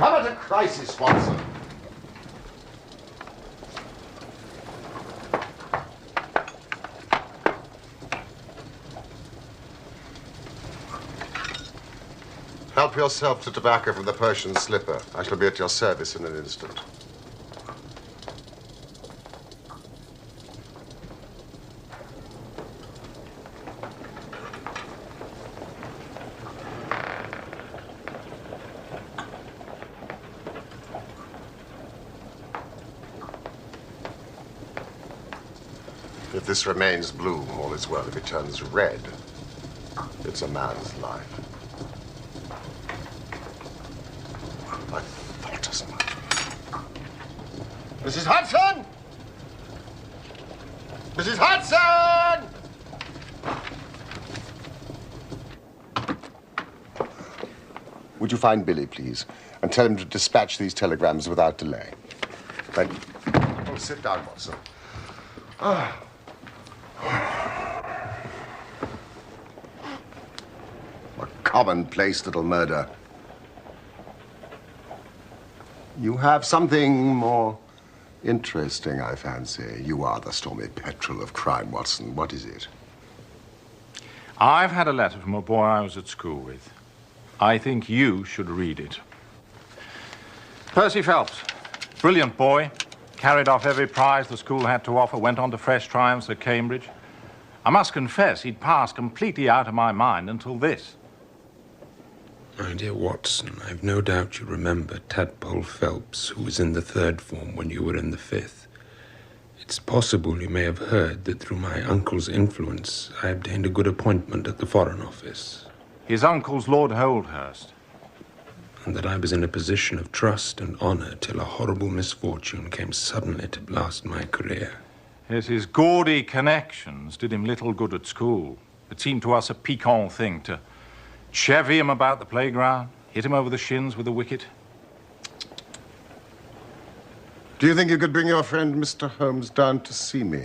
come at a crisis, Watson. Help yourself to tobacco from the Persian slipper. I shall be at your service in an instant. If this remains blue, all is well. If it turns red, it's a man's life. I thought as much. Mrs. Hudson! Mrs. Hudson! Would you find Billy, please, and tell him to dispatch these telegrams without delay? Thank you. Oh, sit down, Watson. Ah. A commonplace little murder. You have something more interesting, I fancy. You are the stormy petrel of crime, Watson. What is it? I've had a letter from a boy I was at school with. I think you should read it. Percy Phelps, brilliant boy, carried off every prize the school had to offer, went on to fresh triumphs at Cambridge. I must confess, he'd passed completely out of my mind until this. My dear Watson, I've no doubt you remember Tadpole Phelps, who was in the 3rd form when you were in the 5th. It's possible you may have heard that through my uncle's influence, I obtained a good appointment at the Foreign Office. His uncle's Lord Holdhurst. And that I was in a position of trust and honor till a horrible misfortune came suddenly to blast my career. Yes, his gaudy connections did him little good at school. It seemed to us a piquant thing to chevy him about the playground, hit him over the shins with a wicket. Do you think you could bring your friend Mr. Holmes down to see me?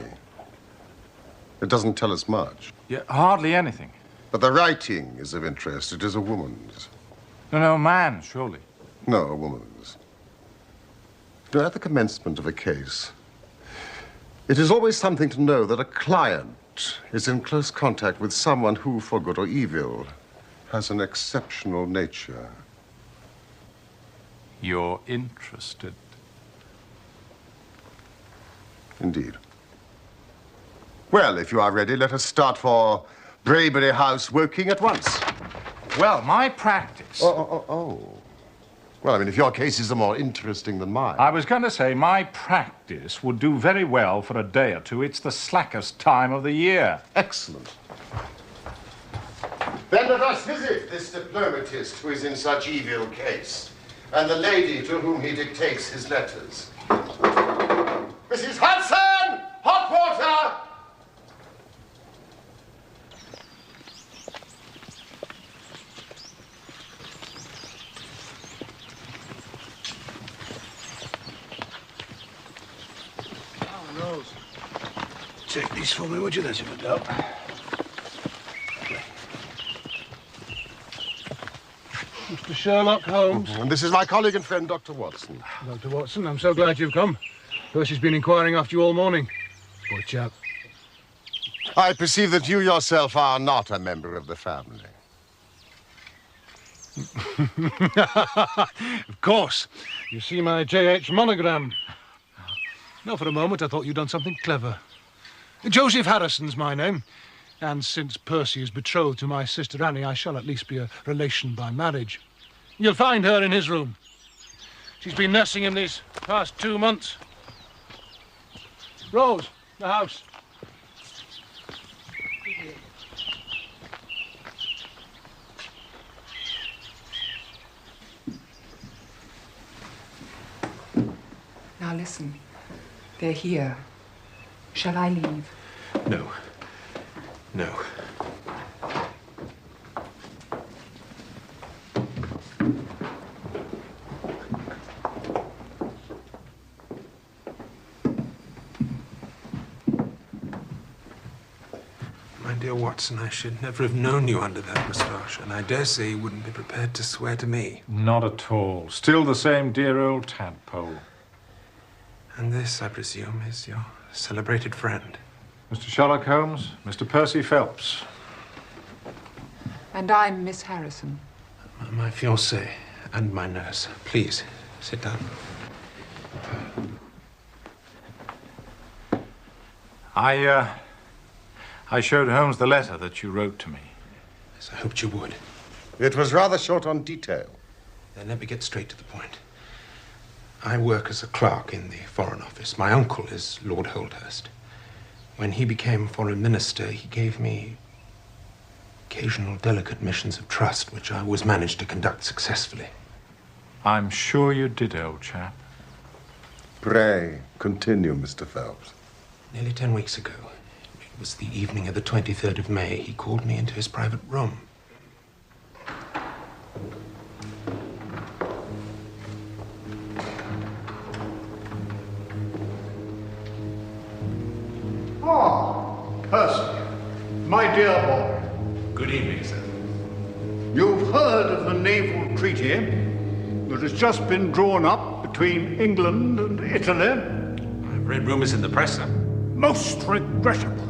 It doesn't tell us much. Yeah, hardly anything. But the writing is of interest. It is a woman's. No, man's, surely. No, a woman's. You know, at the commencement of a case, it is always something to know that a client is in close contact with someone who, for good or evil, has an exceptional nature. You're interested. Indeed. Well, if you are ready, let us start for Braybury House, Woking at once. Well, my practice... Oh. Well, I mean, if your cases are more interesting than mine... I was going to say, my practice would do very well for a day or two. It's the slackest time of the year. Excellent. Then let us visit this diplomatist who is in such evil case, and the lady to whom he dictates his letters. Mrs. Hudson! Hot water! Rose, take these for me, would you? There's your dope. Mr. Sherlock Holmes. And this is my colleague and friend, Dr. Watson. Dr. Watson, I'm so glad you've come. Percy's been inquiring after you all morning. Poor chap. I perceive that you yourself are not a member of the family. Of course. You see my J.H. monogram. No, for a moment I thought you'd done something clever. Joseph Harrison's my name. And since Percy is betrothed to my sister Annie, I shall at least be a relation by marriage. You'll find her in his room. She's been nursing him these past 2 months. Rose, the house. Now listen. They're here. Shall I leave? No. No. dear Watson, I should never have known you under that moustache, and I dare say you wouldn't be prepared to swear to me. Not at all. Still the same dear old tadpole. And this, I presume, is your celebrated friend. Mr. Sherlock Holmes, Mr. Percy Phelps. And I'm Miss Harrison. My fiancée and my nurse. Please, sit down. I showed Holmes the letter that you wrote to me. Yes, I hoped you would. It was rather short on detail. Then let me get straight to the point. I work as a clerk in the Foreign Office. My uncle is Lord Holdhurst. When he became Foreign Minister, he gave me occasional delicate missions of trust, which I always managed to conduct successfully. I'm sure you did, old chap. Pray, continue, Mr. Phelps. Nearly 10 weeks ago, it was the evening of the 23rd of May, he called me into his private room. Percy, my dear boy. Good evening, sir. You've heard of the naval treaty that has just been drawn up between England and Italy? I've read rumors in the press, sir. Most regrettable.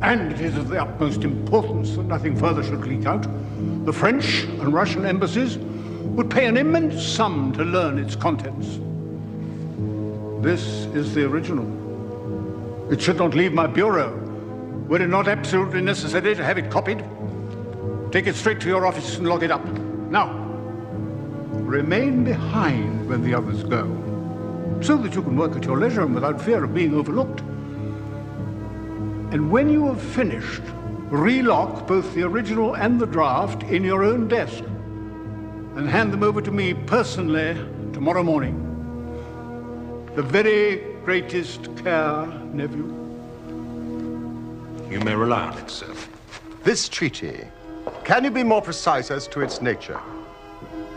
And it is of the utmost importance that nothing further should leak out. The French and Russian embassies would pay an immense sum to learn its contents. This is the original. It should not leave my bureau. Were it not absolutely necessary to have it copied, take it straight to your office and lock it up. Now, remain behind when the others go, so that you can work at your leisure and without fear of being overlooked. And when you have finished, relock both the original and the draft in your own desk and hand them over to me personally tomorrow morning. The very greatest care, nephew. You may rely on it, sir. This treaty, can you be more precise as to its nature?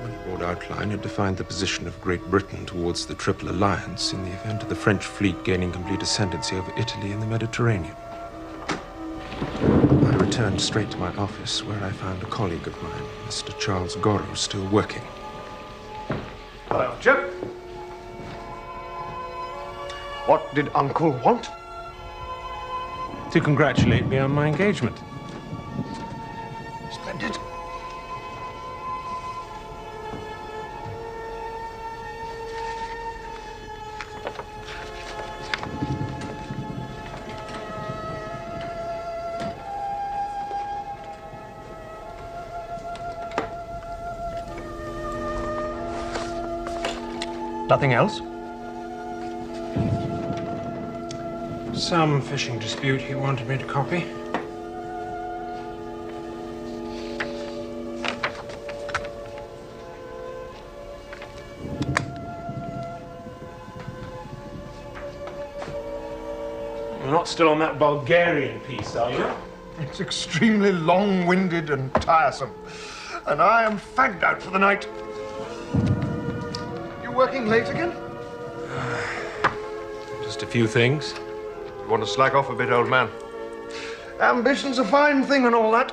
In broad outline, it defined the position of Great Britain towards the Triple Alliance in the event of the French fleet gaining complete ascendancy over Italy and the Mediterranean. I returned straight to my office, where I found a colleague of mine, Mr. Charles Gorrow, still working. Hello, Chip. What did Uncle want? To congratulate me on my engagement. Splendid. Nothing else? Some fishing dispute he wanted me to copy. You're not still on that Bulgarian piece, are you? It's extremely long-winded and tiresome, and I am fagged out for the night. You working late again? Just a few things. You want to slack off a bit, old man? Ambition's a fine thing and all that,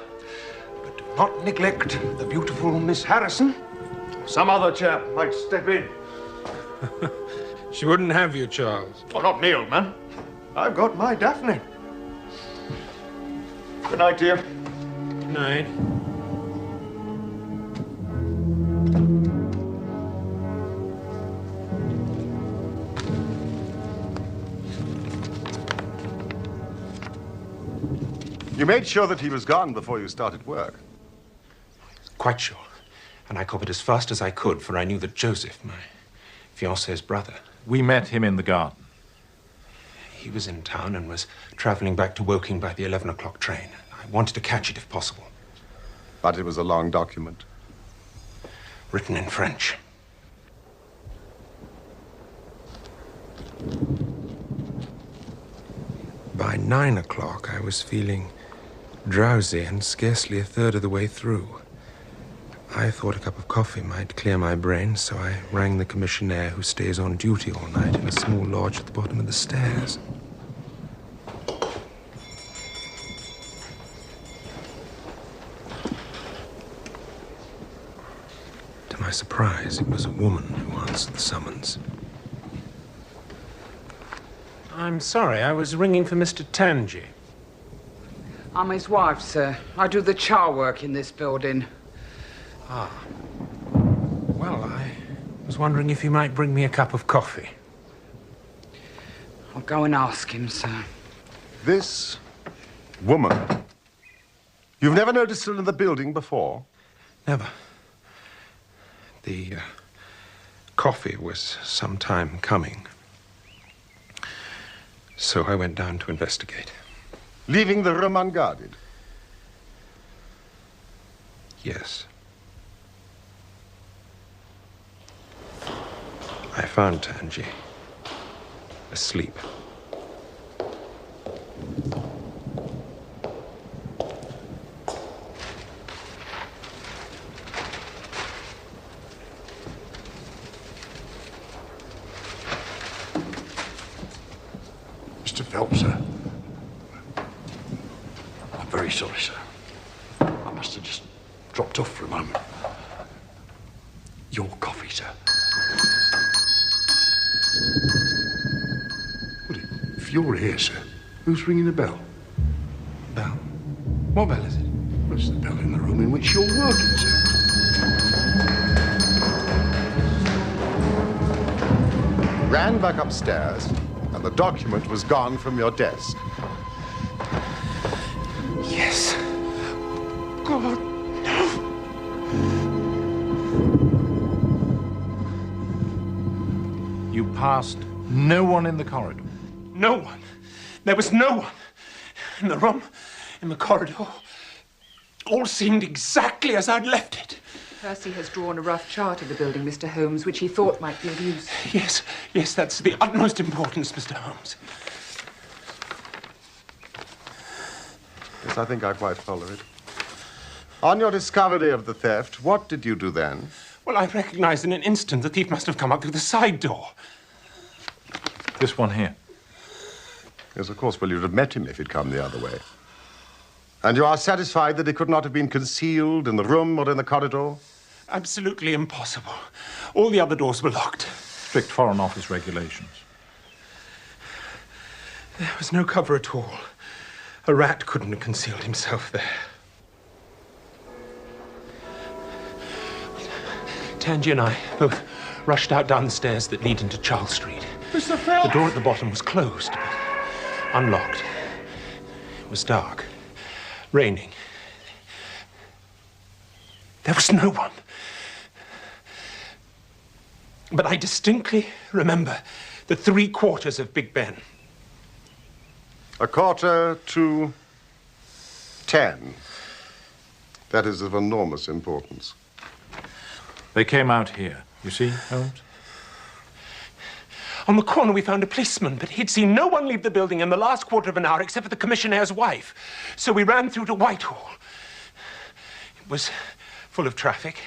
but do not neglect the beautiful Miss Harrison. Some other chap might step in. She wouldn't have you, Charles. Oh, not me, old man. I've got my Daphne. Good night, dear. Good night. You made sure that he was gone before you started work. Quite sure. And I copied as fast as I could, for I knew that Joseph, my fiancée's brother, We met him in the garden. he was in town and was traveling back to Woking by the 11 o'clock train. I wanted to catch it if possible. But it was a long document. Written in French. By 9 o'clock, I was feeling drowsy and scarcely a third of the way through. I thought a cup of coffee might clear my brain, so I rang the commissionaire who stays on duty all night in a small lodge at the bottom of the stairs. To my surprise, it was a woman who answered the summons. I'm sorry, I was ringing for Mr. Tangi. I'm his wife, sir. I do the char work in this building. Ah. Well, I was wondering if you might bring me a cup of coffee. I'll go and ask him, sir. This woman. You've never noticed her in the building before? Never. The coffee was some time coming. So I went down to investigate. Leaving the room unguarded? Yes. I found Tangi asleep. Mr. Phelps, sir. I'm very sorry, sir. I must have just dropped off for a moment. Your coffee, sir. Well, if you're here, sir, who's ringing the bell? Bell? What bell is it? Well, it's the bell in the room in which you're working, sir. Ran back upstairs, and the document was gone from your desk. Yes. God, no. You passed no one in the corridor. No one. There was no one. In the room, in the corridor. All seemed exactly as I'd left it. Percy has drawn a rough chart of the building, Mr. Holmes, which he thought might be of use. Yes, that's the utmost importance, Mr. Holmes. Yes, I think I quite follow it. On your discovery of the theft, what did you do then? Well, I recognized in an instant the thief must have come up through the side door. This one here. Yes, of course. Well, you'd have met him if he'd come the other way. And you are satisfied that he could not have been concealed in the room or in the corridor? Absolutely impossible. All the other doors were locked. Strict Foreign Office regulations. There was no cover at all. A rat couldn't have concealed himself there. Tangi and I both rushed out down the stairs that lead into Charles Street. Mr. Phelps! The door at the bottom was closed, but unlocked. It was dark, raining. There was no one. But I distinctly remember the 3/4 of Big Ben. 10:15. That is of enormous importance. They came out here. You see, Holmes? On the corner, we found a policeman, but he'd seen no one leave the building in the last quarter of an hour except for the commissionaire's wife. So we ran through to Whitehall. It was full of traffic,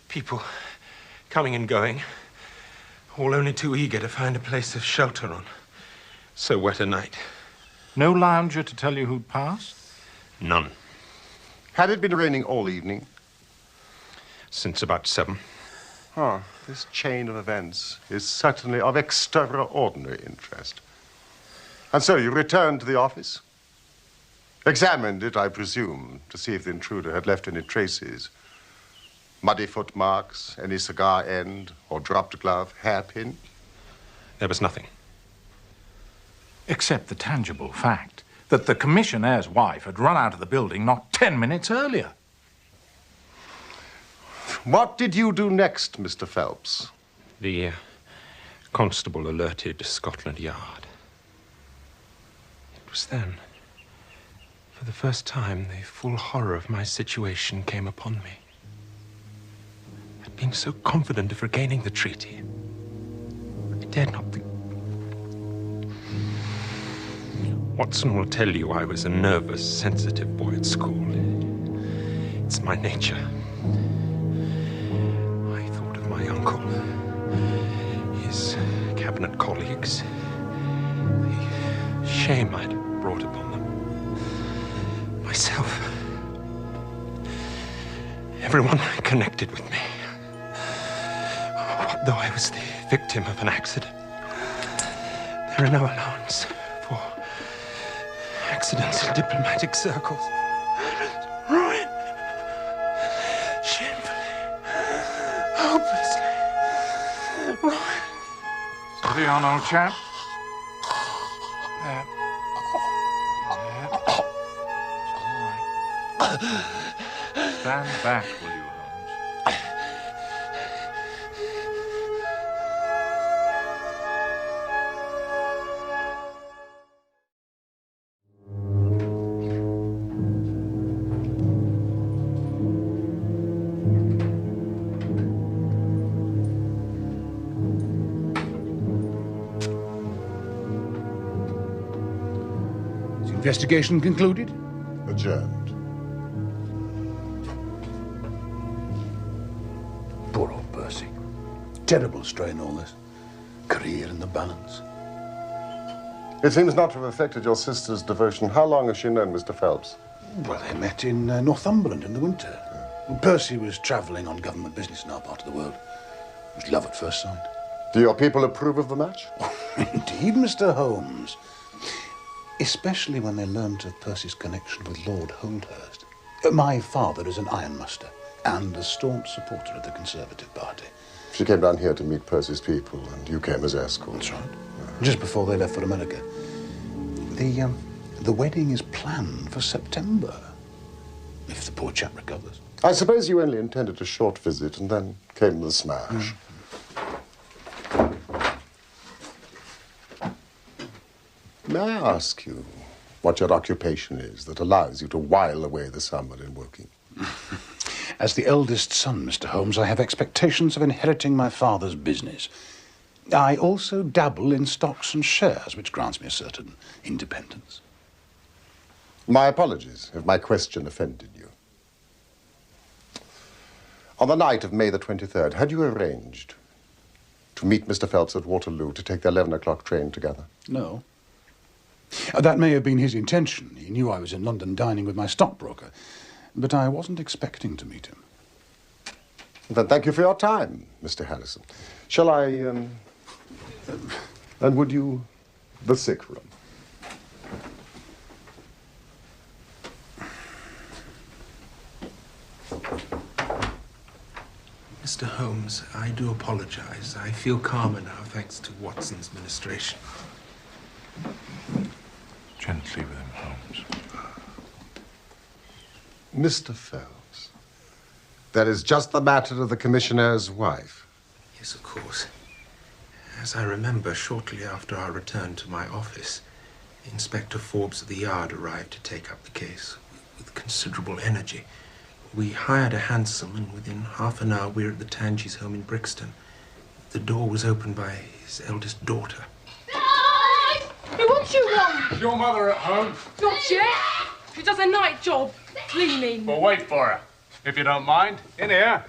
people coming and going, all only too eager to find a place of shelter on so wet a night. No lounger to tell you who'd passed? None. Had it been raining all evening? Since about 7. Oh, this chain of events is certainly of extraordinary interest. And so you returned to the office? Examined it, I presume, to see if the intruder had left any traces. Muddy footmarks, any cigar end, or dropped glove, hairpin? There was nothing. Except the tangible fact that the commissionaire's wife had run out of the building not 10 minutes earlier. What did you do next, Mr. Phelps? The constable alerted Scotland Yard. It was then, for the first time, the full horror of my situation came upon me. I'd been so confident of regaining the treaty. I dared not think. Watson will tell you I was a nervous, sensitive boy at school. It's my nature. I thought of my uncle, his cabinet colleagues, the shame I'd brought upon them, myself, everyone connected with me. though I was the victim of an accident. There are no allowance for accidents in diplomatic circles. Ruin. Shamefully. Hopelessly. Ruin. Steady on, old chap. There. All right. Stand back, will you, Holmes? Investigation concluded? Adjourned. Poor old Percy. Terrible strain, all this. Career in the balance. It seems not to have affected your sister's devotion. How long has she known Mr. Phelps? Well, they met in Northumberland in the winter. Percy was travelling on government business in our part of the world. It was love at first sight. Do your people approve of the match? Indeed, Mr. Holmes. Especially when they learnt of Percy's connection with Lord Holdhurst. My father is an ironmaster and a staunch supporter of the Conservative Party. She came down here to meet Percy's people, and you came as escort. That's right. Just before they left for America. The wedding is planned for September, if the poor chap recovers. I suppose you only intended a short visit, and then came the smash. May I ask you what your occupation is that allows you to while away the summer in Woking? As the eldest son, Mr. Holmes, I have expectations of inheriting my father's business. I also dabble in stocks and shares, which grants me a certain independence. My apologies if my question offended you. On the night of May the 23rd, had you arranged to meet Mr. Phelps at Waterloo to take the 11 o'clock train together? No. That may have been his intention. He knew I was in London dining with my stockbroker, but I wasn't expecting to meet him. Then thank you for your time, Mr. Harrison. Shall I, and would you, the sick room? Mr. Holmes, I do apologize. I feel calmer now thanks to Watson's ministration. Gently with him, Holmes. Mr. Phelps, that is just the matter of the commissionaire's wife. Yes, of course. As I remember, shortly after our return to my office, Inspector Forbes of the Yard arrived to take up the case with considerable energy. We hired a hansom, and within half an hour we were at the Tangys' home in Brixton. The door was opened by his eldest daughter. What you want? Is your mother at home? Not yet. She does a night job, cleaning. Well, wait for her, if you don't mind. In here.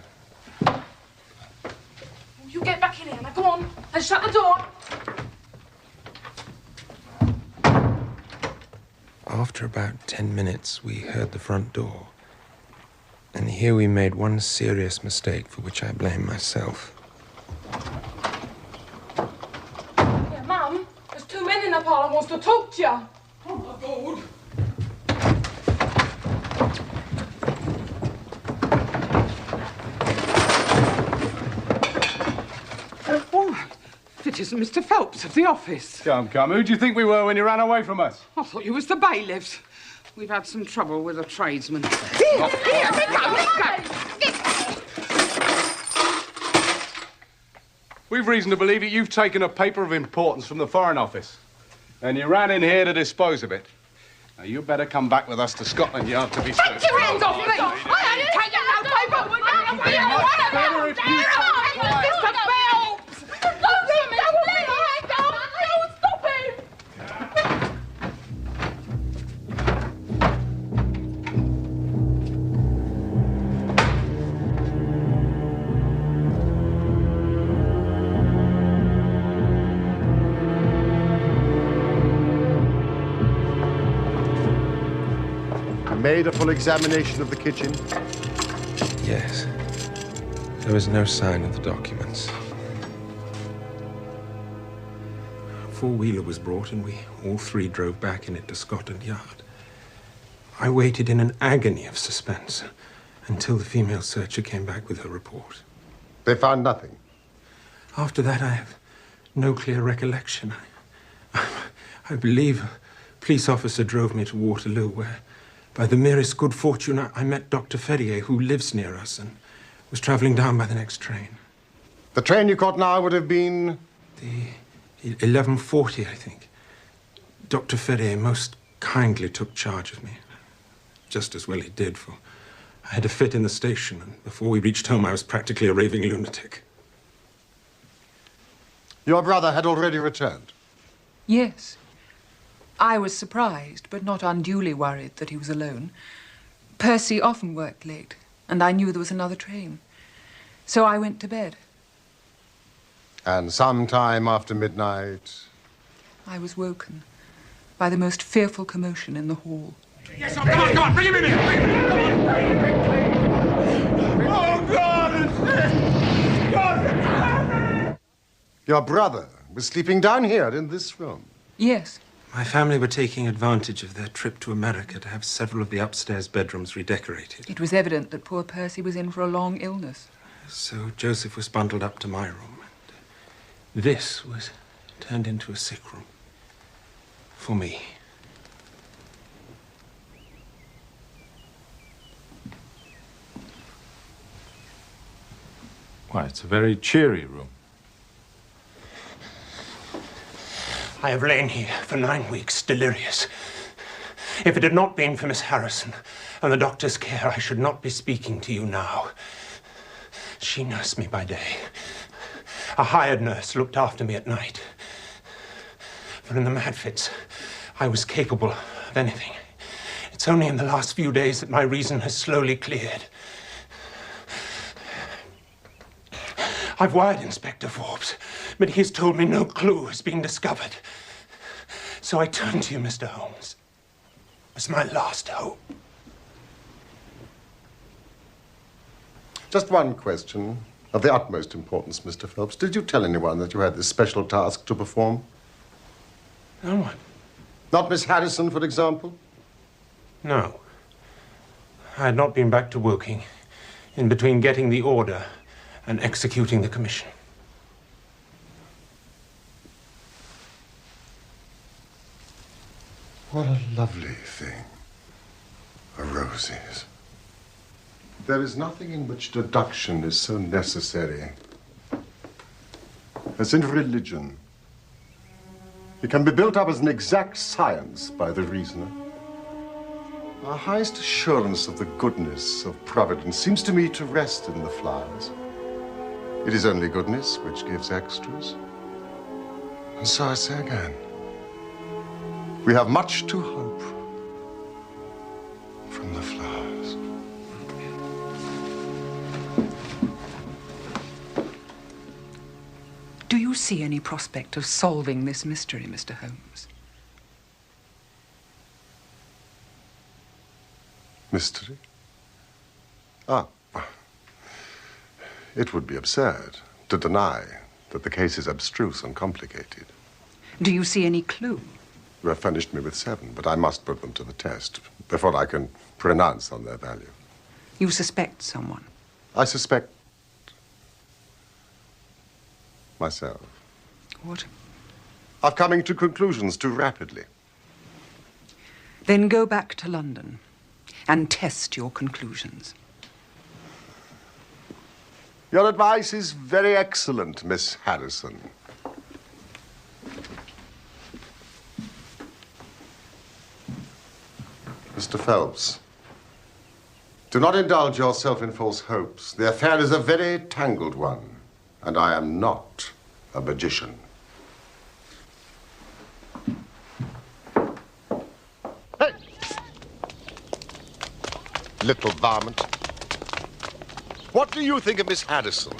You get back in here. Now, go on and shut the door. After about 10 minutes, we heard the front door. And here we made one serious mistake for which I blame myself. Yeah, Mum, there's two men in the parlour wants to talk to you. Oh, my God. It isn't Mr. Phelps of the office. Come. Who do you think we were when you ran away from us? I thought you was the bailiffs. We've had some trouble with a tradesman. We've reason to believe that you've taken a paper of importance from the Foreign Office. And you ran in here to dispose of it. Now, you better come back with us to Scotland Yard to be searched. Take your hands off me! I ain't taking no paper! Better if you Mr. Phelps! Don't let me! Don't stop him! Made a full examination of the kitchen? Yes. There was no sign of the documents. four-wheeler was brought and we all three drove back in it to Scotland Yard. I waited in an agony of suspense until the female searcher came back with her report. They found nothing? After that, I have no clear recollection. I believe a police officer drove me to Waterloo, where, by the merest good fortune, I met Dr. Ferrier, who lives near us and was traveling down by the next train. The train you caught now would have been? The 11:40, I think. Dr. Ferrier most kindly took charge of me. Just as well he did, for I had a fit in the station, and before we reached home, I was practically a raving lunatic. Your brother had already returned? Yes. I was surprised, but not unduly worried that he was alone. Percy often worked late, and I knew there was another train. So I went to bed. And sometime after midnight? I was woken by the most fearful commotion in the hall. Yes, come on, bring him in here! Bring him in! Oh, God, it's this! God! Your brother was sleeping down here in this room? Yes. My family were taking advantage of their trip to America to have several of the upstairs bedrooms redecorated. It was evident that poor Percy was in for a long illness. So Joseph was bundled up to my room. And this was turned into a sick room. For me. Why, it's a very cheery room. I have lain here for 9 weeks, delirious. If it had not been for Miss Harrison and the doctor's care, I should not be speaking to you now. She nursed me by day. A hired nurse looked after me at night. For in the mad fits, I was capable of anything. It's only in the last few days that my reason has slowly cleared. I've wired Inspector Forbes, but he's told me no clue has been discovered. So I turn to you, Mr. Holmes, as my last hope. Just one question of the utmost importance, Mr. Phelps. Did you tell anyone that you had this special task to perform? No one. Not Miss Harrison, for example? No. I had not been back to Woking in between getting the order and executing the commission. What a lovely thing, a rose is. There is nothing in which deduction is so necessary as in religion. It can be built up as an exact science by the reasoner. Our highest assurance of the goodness of Providence seems to me to rest in the flowers. It is only goodness which gives extras. And so I say again, we have much to hope from the flowers. Do you see any prospect of solving this mystery, Mr. Holmes? Mystery? Ah. It would be absurd to deny that the case is abstruse and complicated. Do you see any clue? You have furnished me with 7, but I must put them to the test before I can pronounce on their value. You suspect someone? I suspect myself. What? Of coming to conclusions too rapidly. Then go back to London and test your conclusions. Your advice is very excellent, Miss Harrison. Mr. Phelps, do not indulge yourself in false hopes. The affair is a very tangled one, and I am not a magician. Hey! Little varmint. What do you think of Miss Harrison?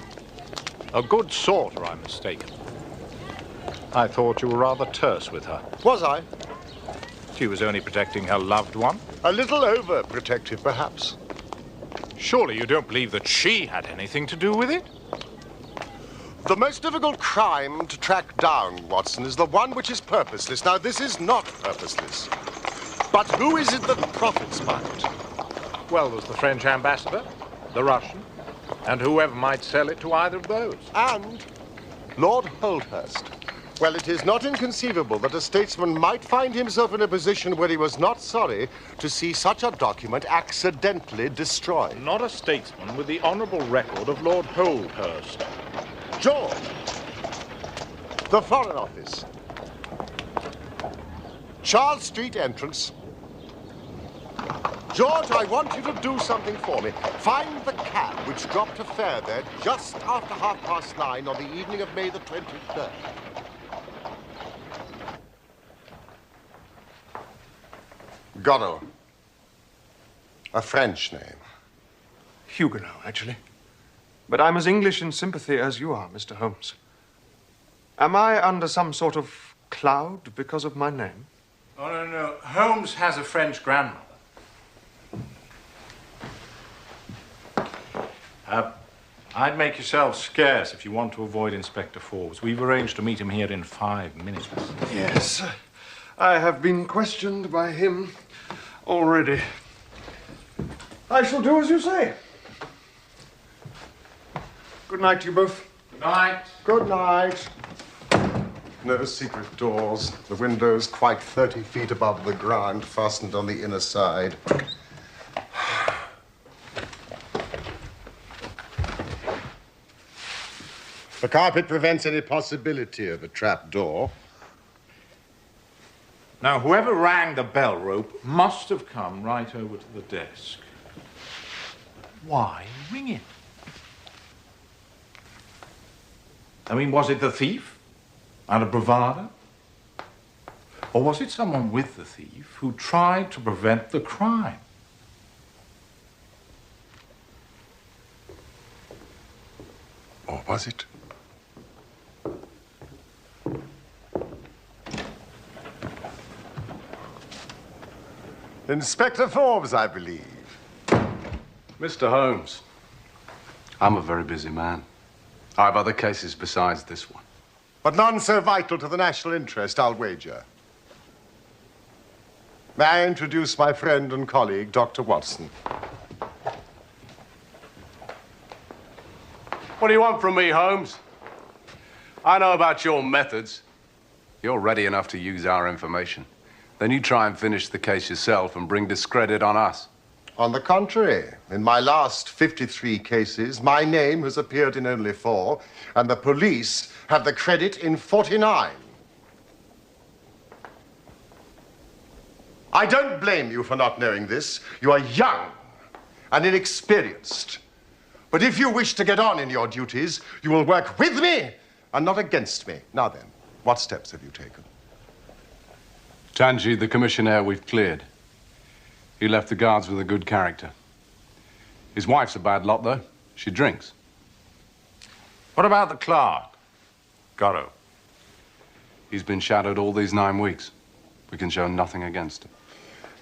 A good sort, or I'm mistaken. I thought you were rather terse with her. Was I? She was only protecting her loved one. A little overprotective, perhaps. Surely you don't believe that she had anything to do with it? The most difficult crime to track down, Watson, is the one which is purposeless. Now, this is not purposeless. But who is it that profits by it? Well, there's the French ambassador, the Russian, and whoever might sell it to either of those. And Lord Holdhurst. Well, it is not inconceivable that a statesman might find himself in a position where he was not sorry to see such a document accidentally destroyed. Not a statesman with the honourable record of Lord Holdhurst. George, the Foreign Office. Charles Street entrance. George, I want you to do something for me. Find the cab which dropped a fare there just after 9:30 on the evening of May the 23rd. Godot. A French name. Huguenot, actually. But I'm as English in sympathy as you are, Mr. Holmes. Am I under some sort of cloud because of my name? Oh, no. Holmes has a French grandmother. I'd make yourself scarce if you want to avoid Inspector Forbes. We've arranged to meet him here in 5 minutes. Yes. I have been questioned by him already. I shall do as you say. Good night to you both. Good night. Good night. No secret doors. The windows quite 30 feet above the ground, fastened on the inner side. The carpet prevents any possibility of a trap door. Now, whoever rang the bell rope must have come right over to the desk. Why ring it? I mean, was it the thief? Out of bravado? Or was it someone with the thief who tried to prevent the crime? Or was it? Inspector Forbes, I believe. Mr. Holmes, I'm a very busy man. I have other cases besides this one. But none so vital to the national interest, I'll wager. May I introduce my friend and colleague, Dr. Watson? What do you want from me, Holmes? I know about your methods. You're ready enough to use our information. Then you try and finish the case yourself and bring discredit on us. On the contrary, in my last 53 cases, my name has appeared in only 4, and the police have the credit in 49. I don't blame you for not knowing this. You are young and inexperienced. But if you wish to get on in your duties, you will work with me and not against me. Now then, what steps have you taken? Tanji, the commissionaire we've cleared. He left the guards with a good character. His wife's a bad lot, though. She drinks. What about the clerk? Godot. He's been shadowed all these 9 weeks. We can show nothing against him.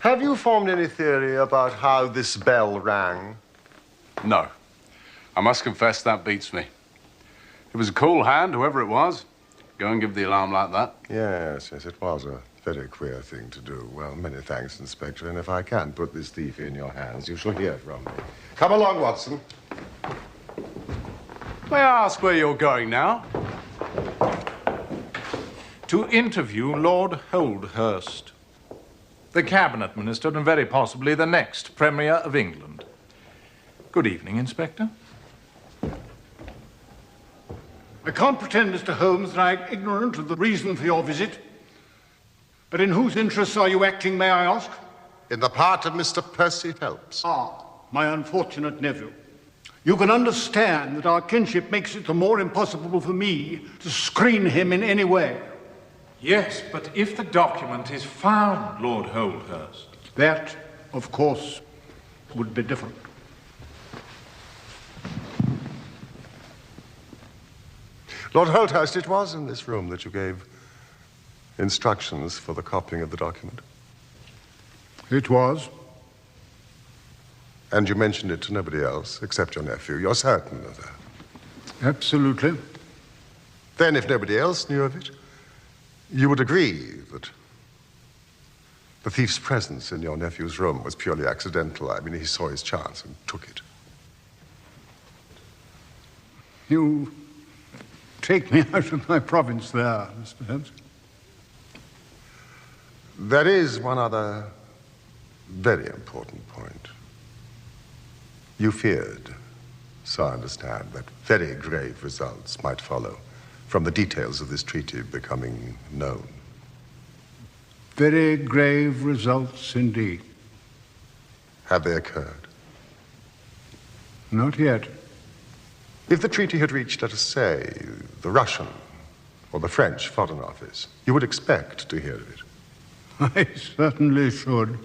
Have you formed any theory about how this bell rang? No. I must confess that beats me. It was a cool hand, whoever it was. Go and give the alarm like that. Yes, it was a very queer thing to do. Well, many thanks, Inspector, and if I can put this thief in your hands, you shall hear from me. Come along, Watson. May I ask where you're going now? To interview Lord Holdhurst, the cabinet minister and very possibly the next Premier of England. Good evening, Inspector. I can't pretend, Mr. Holmes, that I'm ignorant of the reason for your visit. But in whose interests are you acting, may I ask? In the part of Mr. Percy Phelps. Ah, my unfortunate nephew. You can understand that our kinship makes it the more impossible for me to screen him in any way. Yes, but if the document is found, Lord Holdhurst... That, of course, would be different. Lord Holdhurst, it was in this room that you gave instructions for the copying of the document. It was. And you mentioned it to nobody else except your nephew. You're certain of that? Absolutely. Then, if nobody else knew of it, you would agree that the thief's presence in your nephew's room was purely accidental. I mean, he saw his chance and took it. You take me out of my province there, Mr. Holmes. There is one other very important point. You feared, so I understand, that very grave results might follow from the details of this treaty becoming known. Very grave results indeed. Have they occurred? Not yet. If the treaty had reached, let us say, the Russian or the French Foreign Office, you would expect to hear of it. I certainly should.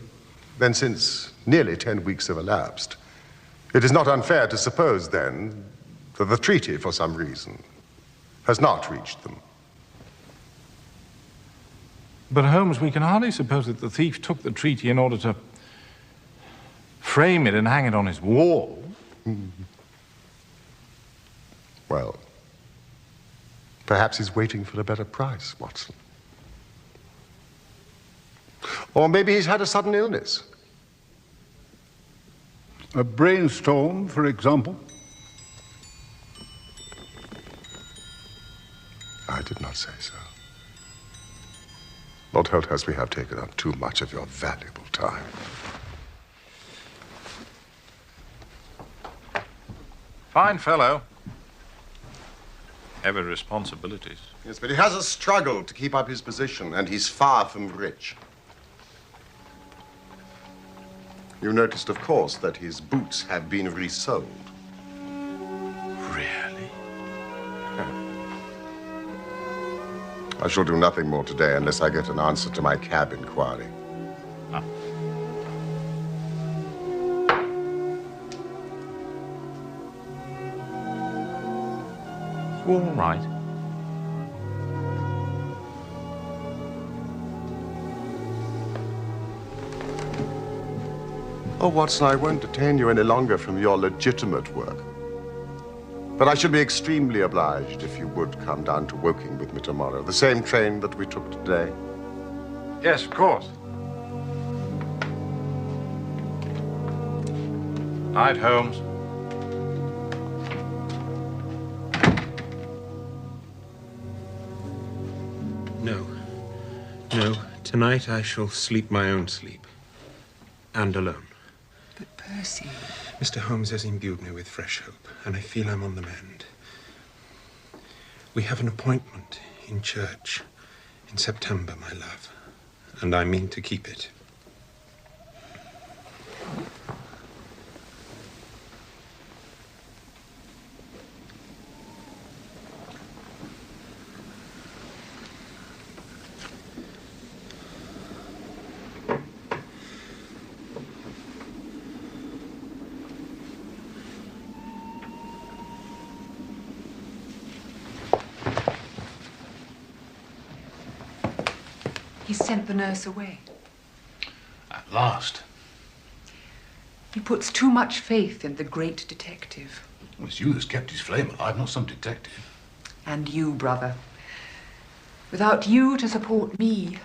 Then, since nearly 10 weeks have elapsed, it is not unfair to suppose, then, that the treaty, for some reason, has not reached them. But, Holmes, we can hardly suppose that the thief took the treaty in order to frame it and hang it on his wall. Well, perhaps he's waiting for a better price, Watson. Or maybe he's had a sudden illness. A brainstorm, for example. I did not say so. Lord Holthurst, we have taken up too much of your valuable time. Fine fellow. Heavy responsibilities. Yes, but he has a struggle to keep up his position, and he's far from rich. You noticed, of course, that his boots have been resold. Really? I shall do nothing more today unless I get an answer to my cab inquiry. Ah. All right. Oh, Watson, I won't detain you any longer from your legitimate work. But I should be extremely obliged if you would come down to Woking with me tomorrow. The same train that we took today. Yes, of course. Night, Holmes. No. No. Tonight I shall sleep my own sleep. And alone. But Percy... Mr. Holmes has imbued me with fresh hope, and I feel I'm on the mend. We have an appointment in church in September, my love, and I mean to keep it. He sent the nurse away. At last. He puts too much faith in the great detective. Well, it's you that's kept his flame alive, not some detective. And you, brother. Without you to support me...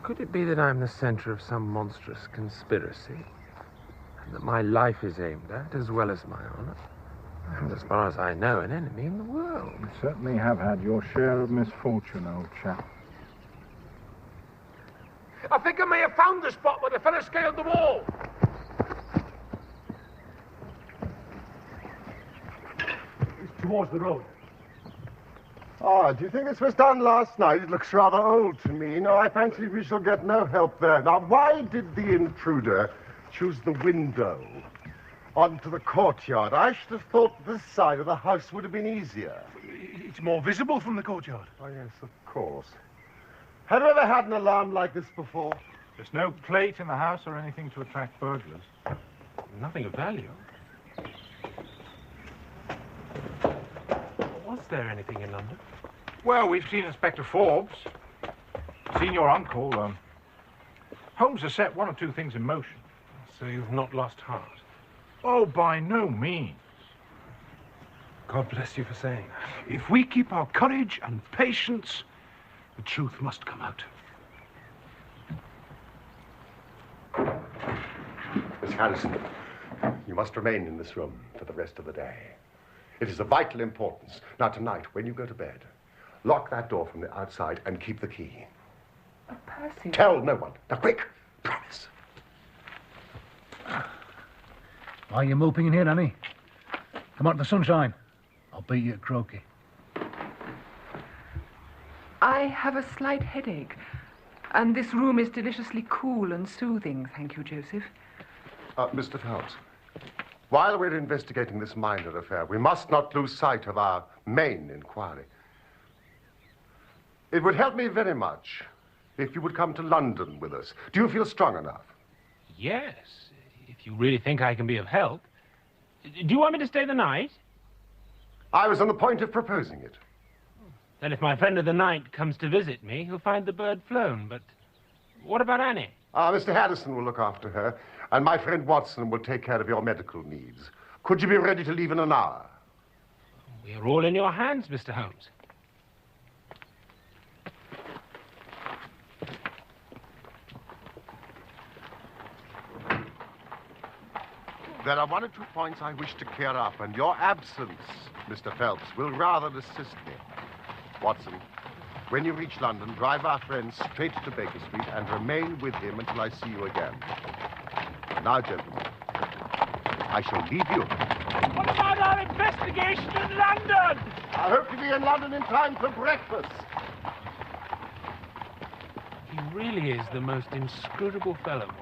Could it be that I'm the center of some monstrous conspiracy? And that my life is aimed at, as well as my honor? And as far as I know, an enemy in the world. You certainly have had your share of misfortune, old chap. I think I may have found the spot where the fellow scaled the wall. It's towards the road. Ah, do you think this was done last night? It looks rather old to me. No, I fancy we shall get no help there. Now, why did the intruder choose the window onto the courtyard? I should have thought this side of the house would have been easier. It's more visible from the courtyard. Oh, yes, of course. Have you ever had an alarm like this before? There's no plate in the house or anything to attract burglars. Nothing of value. Was there anything in London? Well, we've seen Inspector Forbes. Seen your uncle. Holmes has set one or two things in motion. So you've not lost heart? Oh, by no means. God bless you for saying that. If we keep our courage and patience, the truth must come out. Miss Harrison, you must remain in this room for the rest of the day. It is of vital importance. Now, tonight, when you go to bed, lock that door from the outside and keep the key. Oh, Percy. Tell no one. Now, quick. Promise. Why are you moping in here, Annie? Come out in the sunshine. I'll beat you at croquet. I have a slight headache, and this room is deliciously cool and soothing, thank you, Joseph. Mr. Phelps, while we're investigating this minor affair, we must not lose sight of our main inquiry. It would help me very much if you would come to London with us. Do you feel strong enough? Yes, if you really think I can be of help. Do you want me to stay the night? I was on the point of proposing it. Then if my friend of the night comes to visit me, he'll find the bird flown. But what about Annie? Mr. Harrison will look after her, and my friend Watson will take care of your medical needs. Could you be ready to leave in an hour? We are all in your hands, Mr. Holmes. There are one or two points I wish to clear up, and your absence, Mr. Phelps, will rather assist me. Watson, when you reach London, drive our friend straight to Baker Street and remain with him until I see you again. Now, gentlemen, I shall leave you. What about our investigation in London? I hope to be in London in time for breakfast. He really is the most inscrutable fellow, Watson.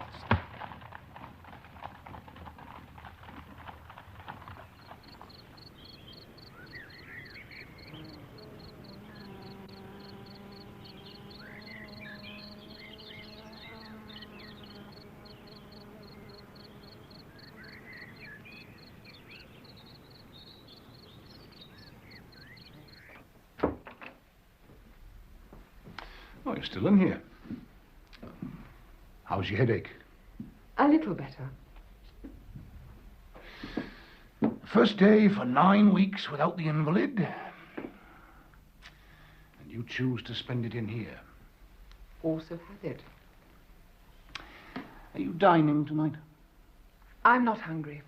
Oh, you're still in here. How's your headache? A little better. First day for 9 weeks without the invalid. And you choose to spend it in here. Also had it. Are you dining tonight? I'm not hungry,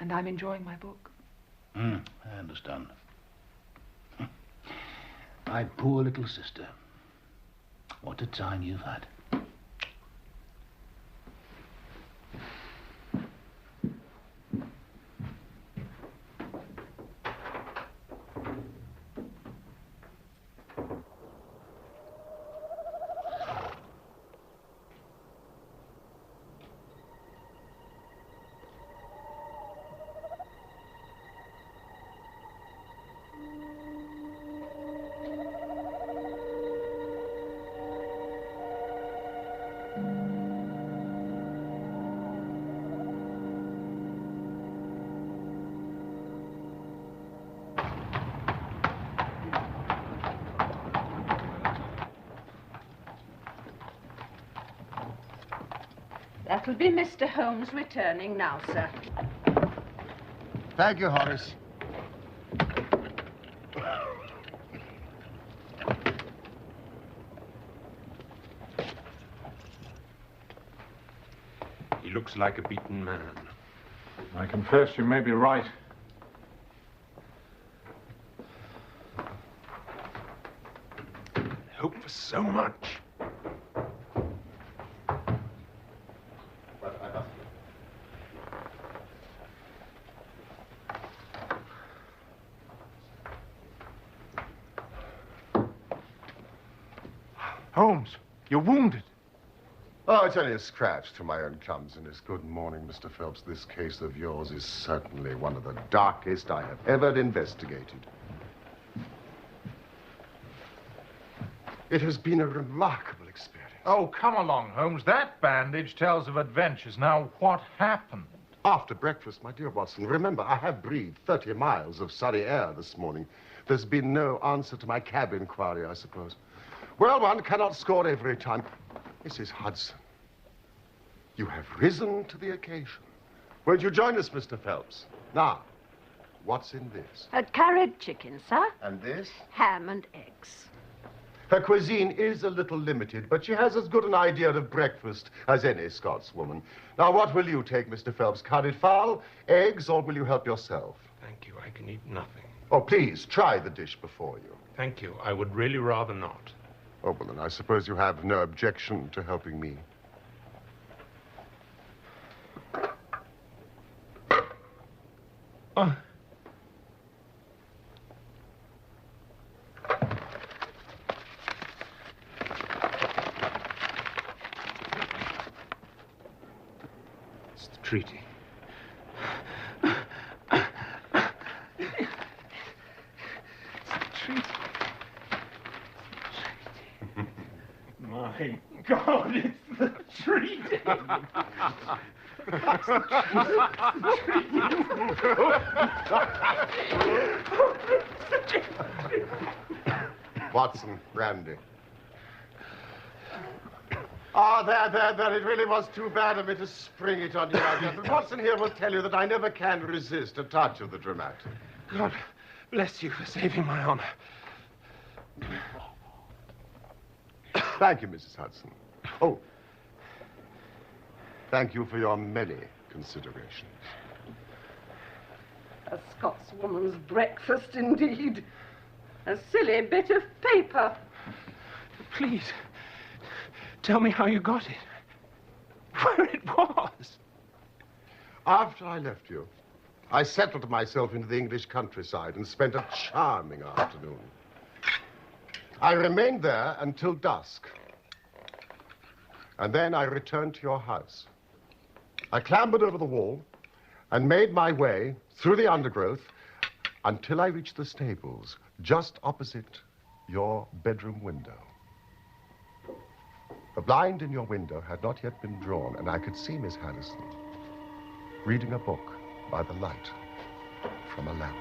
and I'm enjoying my book. I understand. My poor little sister. What a time you've had. That'll be Mr. Holmes returning now, sir. Thank you, Horace. looks like a beaten man. I confess you may be right. I hope for so much. Holmes, you're wounded. Oh, it's only a scratch through my own clumsiness. Good morning, Mr. Phelps. This case of yours is certainly one of the darkest I have ever investigated. It has been a remarkable experience. Oh, come along, Holmes. That bandage tells of adventures. Now, what happened? After breakfast, my dear Watson, remember, I have breathed 30 miles of sunny air this morning. There's been no answer to my cab inquiry, I suppose. Well, one cannot score every time. Mrs. Hudson, you have risen to the occasion. Won't you join us, Mr. Phelps? Now, what's in this? A curried chicken, sir. And this? Ham and eggs. Her cuisine is a little limited, but she has as good an idea of breakfast as any Scotswoman. Now, what will you take, Mr. Phelps? Curried fowl, eggs, or will you help yourself? Thank you. I can eat nothing. Oh, please, try the dish before you. Thank you. I would really rather not. Oh, well, then I suppose you have no objection to helping me. Oh. It's the treaty. My God, it's the treaty. Watson, brandy. Ah, there. It really was too bad of me to spring it on you like that. But Watson here will tell you that I never can resist a touch of the dramatic. God bless you for saving my honor. Thank you, Mrs. Hudson. Oh, thank you for your many considerations. A Scotswoman's breakfast, indeed. A silly bit of paper. Please, tell me how you got it. Where it was. After I left you, I settled myself into the English countryside and spent a charming afternoon. I remained there until dusk. And then I returned to your house. I clambered over the wall and made my way through the undergrowth until I reached the stables just opposite your bedroom window. The blind in your window had not yet been drawn, and I could see Miss Harrison reading a book by the light from a lamp.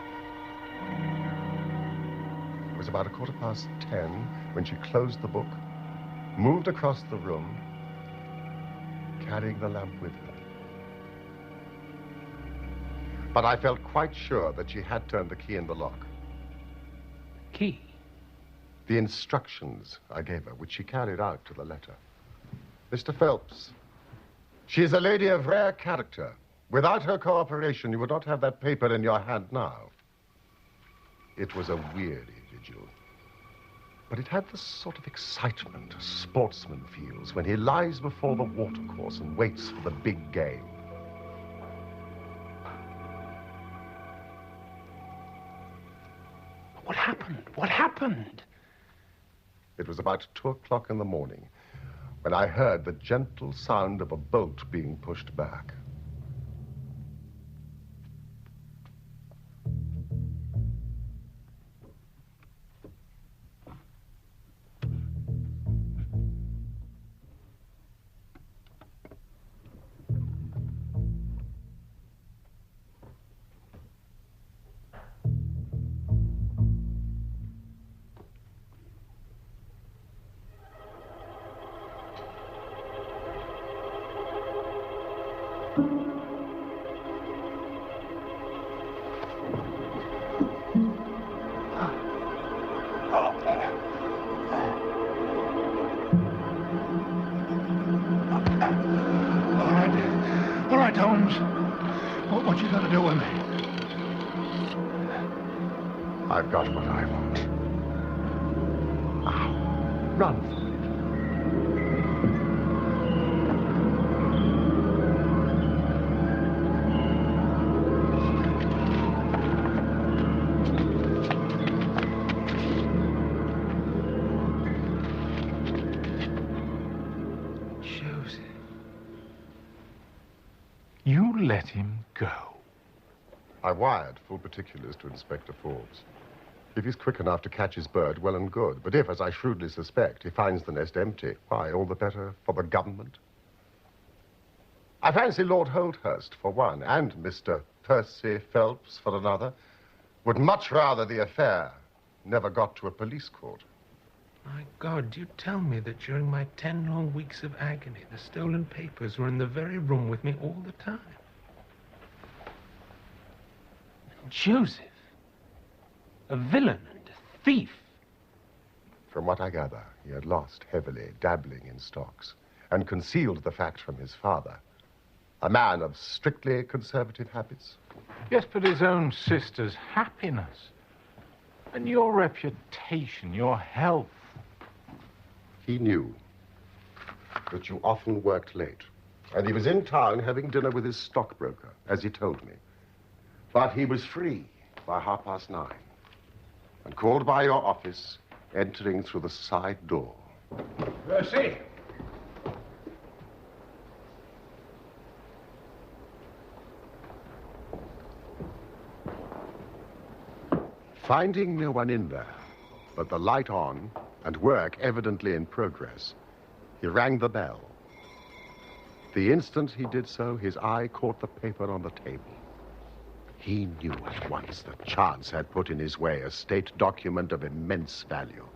It was about 10:15 when she closed the book, moved across the room, carrying the lamp with her. But I felt quite sure that she had turned the key in the lock. Key? The instructions I gave her, which she carried out to the letter. Mr. Phelps, she is a lady of rare character. Without her cooperation, you would not have that paper in your hand now. It was a weird vigil, but it had the sort of excitement a sportsman feels when he lies before the watercourse and waits for the big game. What happened? What happened? It was about 2 o'clock in the morning when I heard the gentle sound of a bolt being pushed back. you got to do with me? I've got what I want. Now, run for it. You let him go. I wired full particulars to Inspector Forbes. If he's quick enough to catch his bird, well and good. But if, as I shrewdly suspect, he finds the nest empty, why, all the better for the government. I fancy Lord Holdhurst, for one, and Mr. Percy Phelps, for another, would much rather the affair never got to a police court. My God, you tell me that during my 10 long weeks of agony, the stolen papers were in the very room with me all the time. Joseph, a villain and a thief. From what I gather, he had lost heavily dabbling in stocks and concealed the fact from his father, a man of strictly conservative habits. Yes, but his own sister's happiness and your reputation, your health. He knew that you often worked late, and he was in town having dinner with his stockbroker, as he told me. But he was free by 9:30 and called by your office, entering through the side door. Percy! Finding no one in there, but the light on and work evidently in progress, he rang the bell. The instant he did so, his eye caught the paper on the table. He knew at once that chance had put in his way a state document of immense value.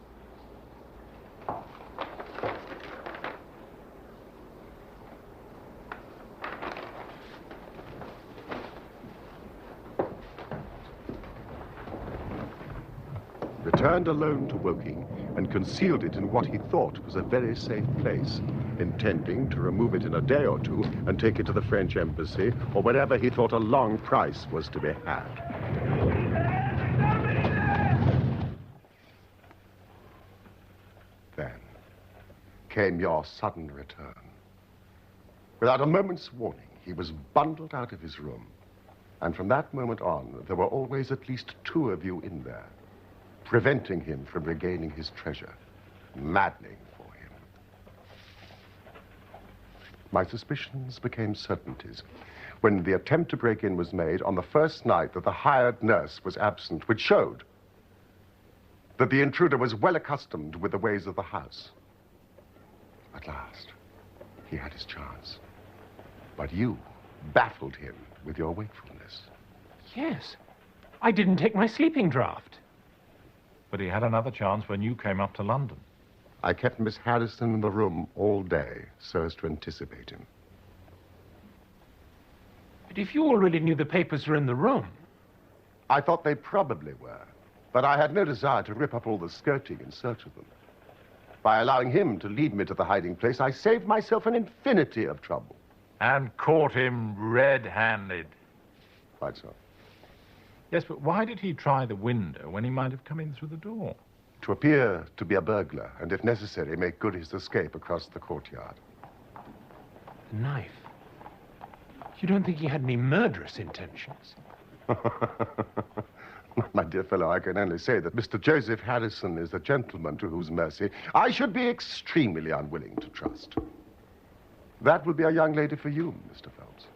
Returned alone to Woking and concealed it in what he thought was a very safe place, intending to remove it in a day or two and take it to the French embassy or wherever he thought a long price was to be had. Then came your sudden return. Without a moment's warning, he was bundled out of his room. And from that moment on, there were always at least 2 of you in there, preventing him from regaining his treasure, maddening for him. My suspicions became certainties when the attempt to break in was made on the first night that the hired nurse was absent, which showed that the intruder was well accustomed with the ways of the house. At last, he had his chance. But you baffled him with your wakefulness. Yes, I didn't take my sleeping draught. But he had another chance when you came up to London. I kept Miss Harrison in the room all day so as to anticipate him. But if you already knew the papers were in the room... I thought they probably were, but I had no desire to rip up all the skirting in search of them. By allowing him to lead me to the hiding place, I saved myself an infinity of trouble. And caught him red-handed. Quite so. Yes, but why did he try the window when he might have come in through the door? To appear to be a burglar, and if necessary, make good his escape across the courtyard. The knife? You don't think he had any murderous intentions? My dear fellow, I can only say that Mr. Joseph Harrison is a gentleman to whose mercy I should be extremely unwilling to trust. That would be a young lady for you, Mr. Phelps.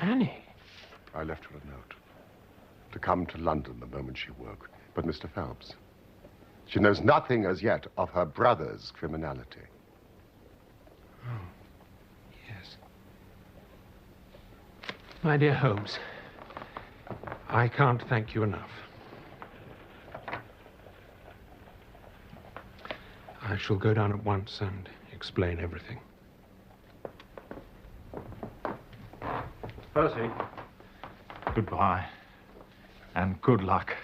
Annie? I left her a note to come to London the moment she woke. But, Mr. Phelps, she knows nothing as yet of her brother's criminality. Oh, yes. My dear Holmes, I can't thank you enough. I shall go down at once and explain everything. Percy, goodbye, and good luck.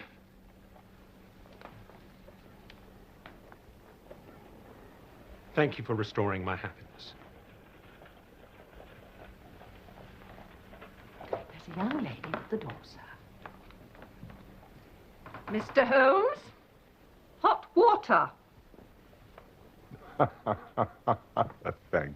Thank you for restoring my happiness. young lady at the door, sir. Mr. Holmes? Hot water. Thank